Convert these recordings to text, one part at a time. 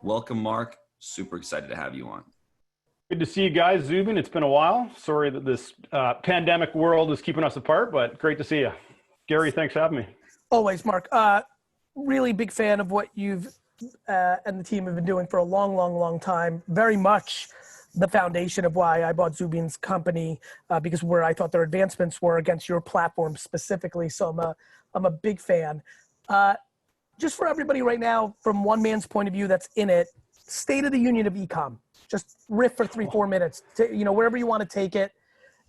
Welcome, Mark. Super excited to have you on. Good to see you guys, Zubin. It's been a while. Sorry that this pandemic world is keeping us apart, but great to see you. Gary, thanks for having me. Always, Mark. Really big fan of what you've and the team have been doing for a long time. Very much the foundation of why I bought Zubin's company, because where I thought their advancements were against your platform specifically. So I'm a big fan. Just for everybody right now, from one man's point of view that's in it, state of the union of Ecom. Just riff for 3-4 minutes, wherever you want to take it.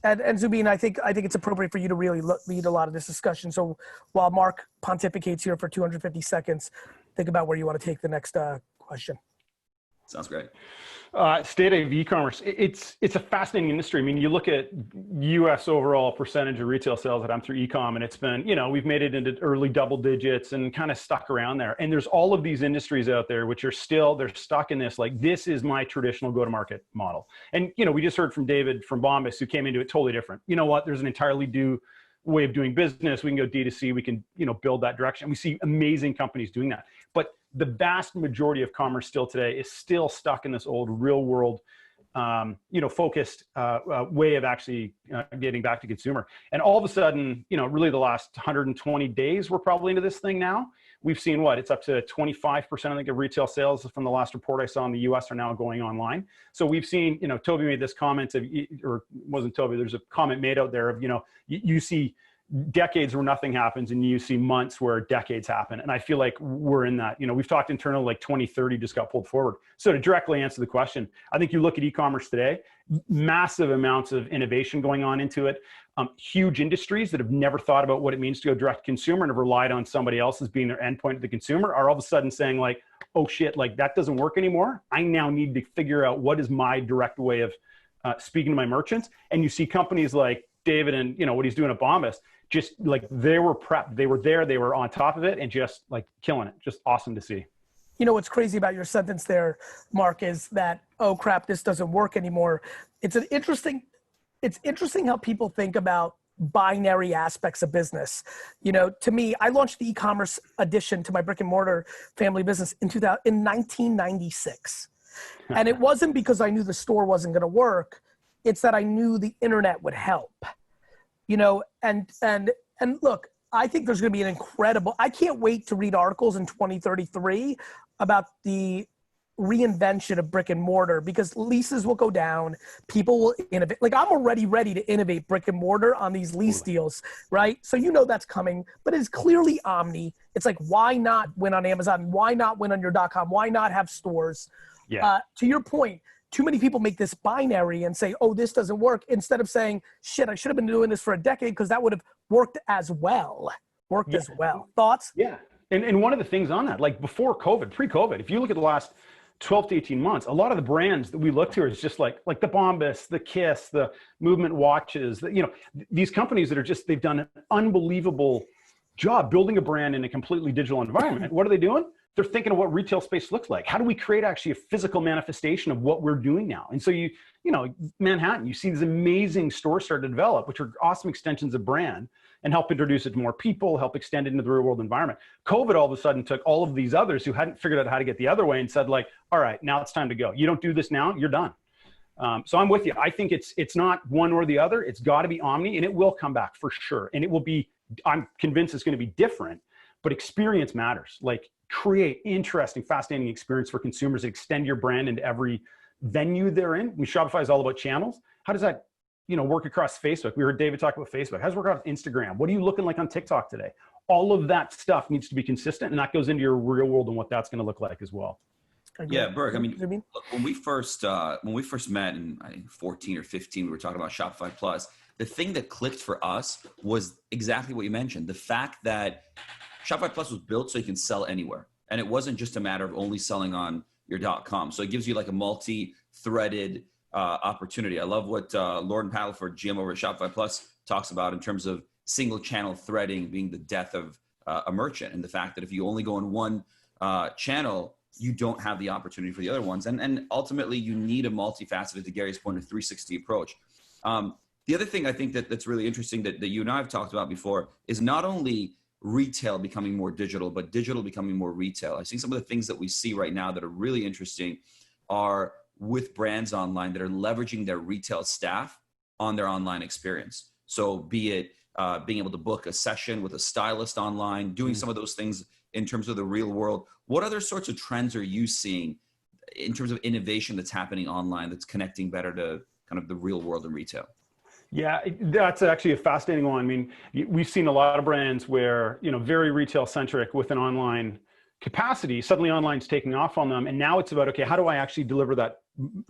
And Zubin, I think it's appropriate for you to really lead a lot of this discussion. So while Mark pontificates here for 250 seconds, think about where you want to take the next question. Sounds great. State of e-commerce. It's a fascinating industry. I mean, you look at U.S. overall percentage of retail sales that I'm through e-com, and it's been, we've made it into early double digits and kind of stuck around there. And there's all of these industries out there which are they're stuck in this, like, this is my traditional go-to-market model. And, we just heard from David from Bombas, who came into it totally different. You know what? There's an entirely new way of doing business. We can go D2C. We can, build that direction. We see amazing companies doing that. But the vast majority of commerce still today is still stuck in this old real world, focused way of actually getting back to consumer. And all of a sudden, really the last 120 days, we're probably into this thing now. We've seen it's up to 25%, I think, of retail sales from the last report I saw in the US are now going online. So we've seen, Toby made this comment or it wasn't Toby, there's a comment made out there of, you see decades where nothing happens and you see months where decades happen. And I feel like we're in that. We've talked internally, like 2030 just got pulled forward. So to directly answer the question, I think you look at e-commerce today, massive amounts of innovation going on into it, huge industries that have never thought about what it means to go direct to consumer and have relied on somebody else as being their endpoint to the consumer are all of a sudden saying, like, oh shit, like that doesn't work anymore. I now need to figure out what is my direct way of speaking to my merchants. And you see companies like David and what he's doing at Bombas, just like they were prepped, they were there, they were on top of it and just like killing it. Just awesome to see. What's crazy about your sentence there, Mark, is that, oh crap, this doesn't work anymore. It's interesting how people think about binary aspects of business. To me, I launched the e-commerce addition to my brick and mortar family business in 1996. And it wasn't because I knew the store wasn't going to work. It's that I knew the internet would help. And look, I think there's going to be an incredible, I can't wait to read articles in 2033 about the reinvention of brick and mortar, because leases will go down. People will innovate. Like, I'm already ready to innovate brick and mortar on these lease deals, right? So that's coming, but it's clearly omni. It's like, why not win on Amazon? Why not win on your .com? Why not have stores? Yeah. To your point, too many people make this binary and say, oh, this doesn't work, instead of saying, shit, I should have been doing this for a decade because that would have worked as well. As well. Thoughts? Yeah. And one of the things on that, like before COVID, pre-COVID, if you look at the last 12 to 18 months, a lot of the brands that we look to is just like the Bombas, the Kiss, the Movement watches, these companies that are just, they've done an unbelievable job building a brand in a completely digital environment. What are they doing? They're thinking of what retail space looks like. How do we create actually a physical manifestation of what we're doing now? And so Manhattan, you see these amazing stores start to develop, which are awesome extensions of brand and help introduce it to more people, help extend it into the real world environment. COVID all of a sudden took all of these others who hadn't figured out how to get the other way and said, like, all right, now it's time to go. You don't do this now, you're done. So I'm with you. I think it's not one or the other. It's got to be omni, and it will come back for sure. And it will be, I'm convinced it's going to be different, but experience matters. Like, create interesting, fascinating experience for consumers, extend your brand into every venue they're in. Shopify is all about channels. How does that, work across Facebook? We heard David talk about Facebook. How does it work across Instagram? What are you looking like on TikTok today? All of that stuff needs to be consistent, and that goes into your real world and what that's going to look like as well. Yeah, Berg, I mean, look, when we first met in, I think, 14 or 15, we were talking about Shopify Plus. The thing that clicked for us was exactly what you mentioned. The fact that Shopify Plus was built so you can sell anywhere. And it wasn't just a matter of only selling on your .com. So it gives you like a multi-threaded opportunity. I love what Lauren Paddleford, GM over at Shopify Plus, talks about in terms of single channel threading being the death of a merchant, and the fact that if you only go in one channel, you don't have the opportunity for the other ones. And ultimately, you need a multifaceted, to Gary's point, a 360 approach. The other thing I think that's really interesting that you and I have talked about before is not only retail becoming more digital, but digital becoming more retail. I think some of the things that we see right now that are really interesting are with brands online that are leveraging their retail staff on their online experience. So be it being able to book a session with a stylist online, doing some of those things in terms of the real world. What other sorts of trends are you seeing in terms of innovation that's happening online that's connecting better to kind of the real world and retail? Yeah, that's actually a fascinating one. I mean, we've seen a lot of brands where, very retail centric with an online capacity, suddenly online's taking off on them. And now it's about, okay, how do I actually deliver that,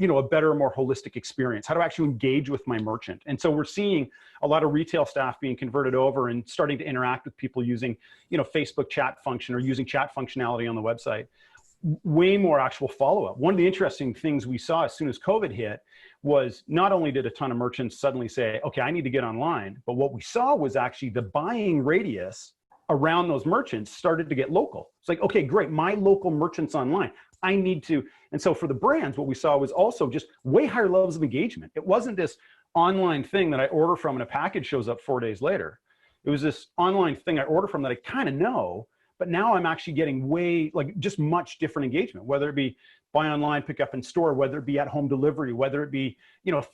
a better, more holistic experience? How do I actually engage with my merchant? And so we're seeing a lot of retail staff being converted over and starting to interact with people using, Facebook chat function or using chat functionality on the website. Way more actual follow-up. One of the interesting things we saw as soon as COVID hit was not only did a ton of merchants suddenly say, okay, I need to get online, but what we saw was actually the buying radius around those merchants started to get local. It's like, okay, great, my local merchants online, I need to. And so for the brands, what we saw was also just way higher levels of engagement. It wasn't this online thing that I order from and a package shows up 4 days later. It was this online thing I order from that I kind of know, but now I'm actually getting just much different engagement, whether it be buy online, pick up in store, whether it be at home delivery, whether it be,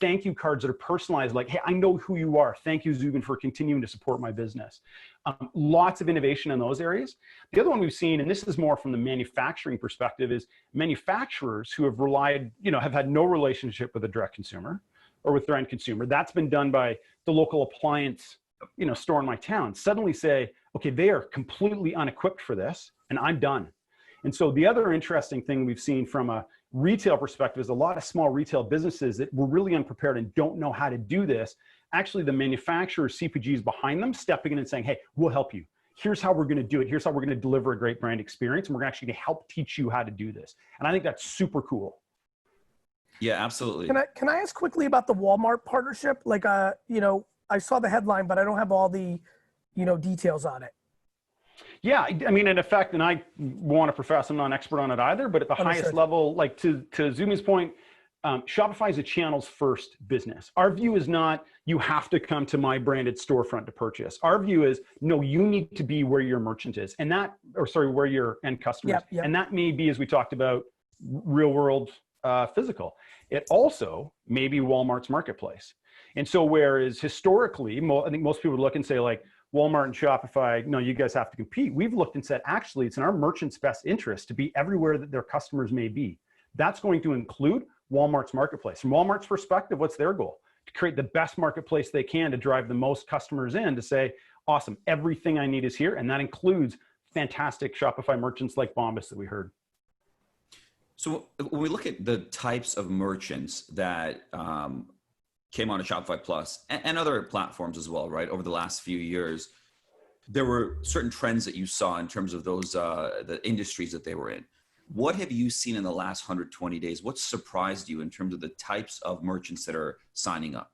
thank you cards that are personalized, like, hey, I know who you are. Thank you, Zubin, for continuing to support my business. Lots of innovation in those areas. The other one we've seen, and this is more from the manufacturing perspective, is manufacturers who have relied, have had no relationship with a direct consumer or with their end consumer. That's been done by the local appliance, store in my town. Suddenly say, okay, they are completely unequipped for this, and I'm done. And so the other interesting thing we've seen from a retail perspective is a lot of small retail businesses that were really unprepared and don't know how to do this. Actually, the manufacturers, CPGs behind them, stepping in and saying, hey, we'll help you. Here's how we're going to do it. Here's how we're going to deliver a great brand experience. And we're actually going to help teach you how to do this. And I think that's super cool. Yeah, absolutely. Can I ask quickly about the Walmart partnership? Like, I saw the headline, but I don't have all the, details on it. Yeah, I mean, in effect, and I want to profess I'm not an expert on it either, but at the highest level, like to Zubin's point, Shopify is a channels first business. Our view is not, you have to come to my branded storefront to purchase. Our view is, no, you need to be where your merchant is and where your end customer is. Yep. And that may be, as we talked about, real world physical. It also may be Walmart's marketplace. And so whereas historically, I think most people would look and say like, Walmart and Shopify, no, you guys have to compete. We've looked and said, actually, it's in our merchants' best interest to be everywhere that their customers may be. That's going to include Walmart's marketplace. From Walmart's perspective, what's their goal? To create the best marketplace they can to drive the most customers in to say, awesome, everything I need is here. And that includes fantastic Shopify merchants like Bombas that we heard. So when we look at the types of merchants that came on to Shopify Plus and other platforms as well, right? Over the last few years, there were certain trends that you saw in terms of those, the industries that they were in. What have you seen in the last 120 days? What surprised you in terms of the types of merchants that are signing up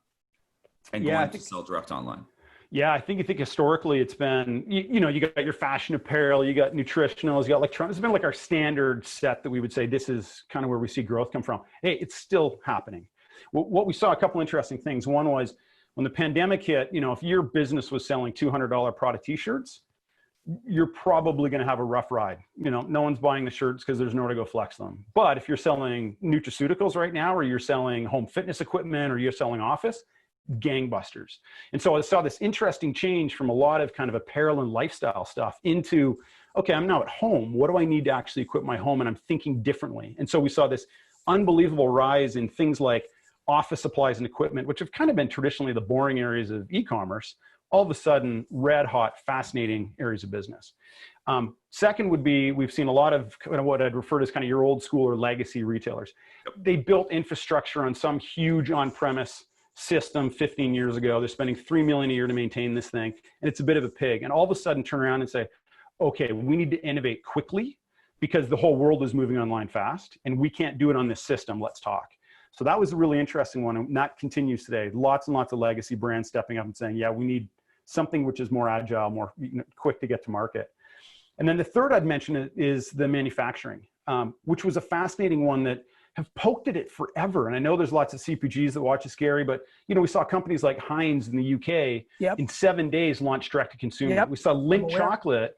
and going to sell direct online? Yeah, I think historically it's been, you got your fashion apparel, you got nutritionals, you got electronics. It's been like our standard set that we would say this is kind of where we see growth come from. Hey, it's still happening. What we saw, a couple interesting things. One was when the pandemic hit, if your business was selling $200 Prada t-shirts, you're probably going to have a rough ride. No one's buying the shirts because there's nowhere to go flex them. But if you're selling nutraceuticals right now, or you're selling home fitness equipment, or you're selling office, gangbusters. And so I saw this interesting change from a lot of kind of apparel and lifestyle stuff into, okay, I'm now at home. What do I need to actually equip my home? And I'm thinking differently. And so we saw this unbelievable rise in things like office supplies and equipment, which have kind of been traditionally the boring areas of e-commerce, all of a sudden red hot, fascinating areas of business. Second would be, we've seen a lot of what I'd refer to as kind of your old school or legacy retailers. They built infrastructure on some huge on-premise system 15 years ago. They're spending $3 million a year to maintain this thing, and it's a bit of a pig. And all of a sudden turn around and say, okay, we need to innovate quickly because the whole world is moving online fast, and we can't do it on this system. Let's talk. So that was a really interesting one, and that continues today. Lots and lots of legacy brands stepping up and saying, yeah, we need something which is more agile, more quick to get to market. And then the third I'd mention is the manufacturing, which was a fascinating one that have poked at it forever. And I know there's lots of CPGs that watch this, Gary, but we saw companies like Heinz in the UK in 7 days launch direct to consumer. We saw Lindt chocolate,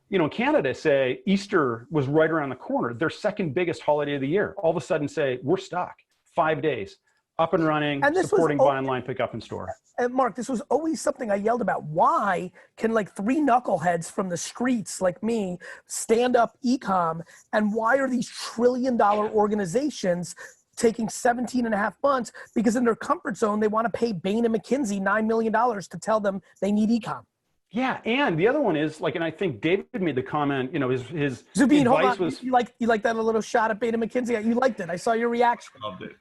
in Canada say Easter was right around the corner, their second biggest holiday of the year. All of a sudden say, we're stuck, 5 days, up and running, and supporting buy online, pick up in store. And Mark, this was always something I yelled about. Why can like 3 knuckleheads from the streets like me stand up Ecom, and why are these trillion-dollar organizations taking 17.5 months? Because in their comfort zone, they want to pay Bain and McKinsey $9 million to tell them they need Ecom. Yeah, and the other one is like, and I think David made the comment, his Zubin, advice was, you like that a little shot at Bain and McKinsey? You liked it. I saw your reaction. Loved it.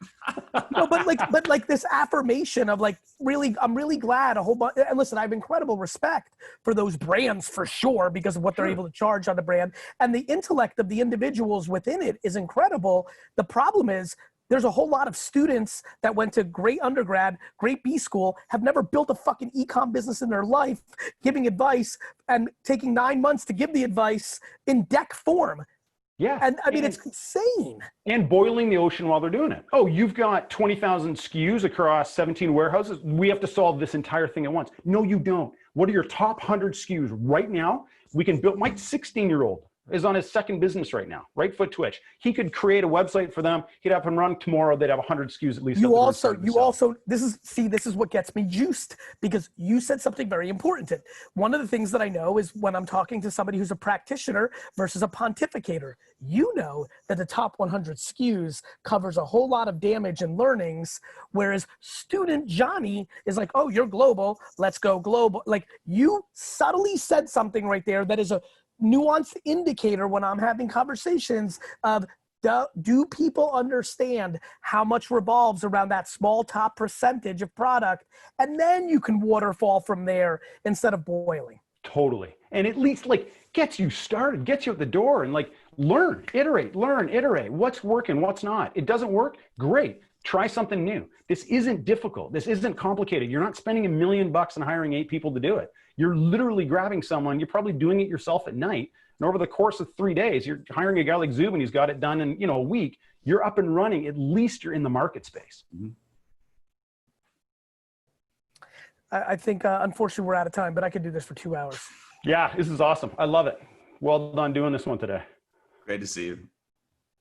No, but like this affirmation of like, really, I'm really glad a whole bunch. And listen, I have incredible respect for those brands for sure, because of what they're able to charge on the brand, and the intellect of the individuals within it is incredible. The problem is, there's a whole lot of students that went to great undergrad, great B school, have never built a fucking ecom business in their life, giving advice and taking 9 months to give the advice in deck form. Yeah. And I mean, it's insane. And boiling the ocean while they're doing it. Oh, you've got 20,000 SKUs across 17 warehouses. We have to solve this entire thing at once. No, you don't. What are your top 100 SKUs right now? We can build. My 16-year-old is on his second business right now, right foot twitch. He could create a website for them. He'd up and run tomorrow. They'd have 100 SKUs at least. This is what gets me juiced, because you said something very important. One of the things that I know is when I'm talking to somebody who's a practitioner versus a pontificator, you know that the top 100 SKUs covers a whole lot of damage and learnings, whereas student Johnny is like, oh, you're global, let's go global. Like, you subtly said something right there that is a nuanced indicator when I'm having conversations of, do people understand how much revolves around that small top percentage of product? And then you can waterfall from there instead of boiling. Totally. And at least like gets you started, gets you at the door, and like learn, iterate. What's working, what's not. It doesn't work? Great. Try something new. This isn't difficult. This isn't complicated. You're not spending $1 million and hiring 8 people to do it. You're literally grabbing someone. You're probably doing it yourself at night. And over the course of 3 days, you're hiring a guy like Zubin. He's got it done in a week. You're up and running. At least you're in the market space. Mm-hmm. I think, unfortunately, we're out of time, but I could do this for 2 hours. Yeah, this is awesome. I love it. Well done doing this one today. Great to see you.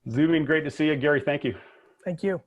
Zubin, great to see you. Gary, thank you. Thank you.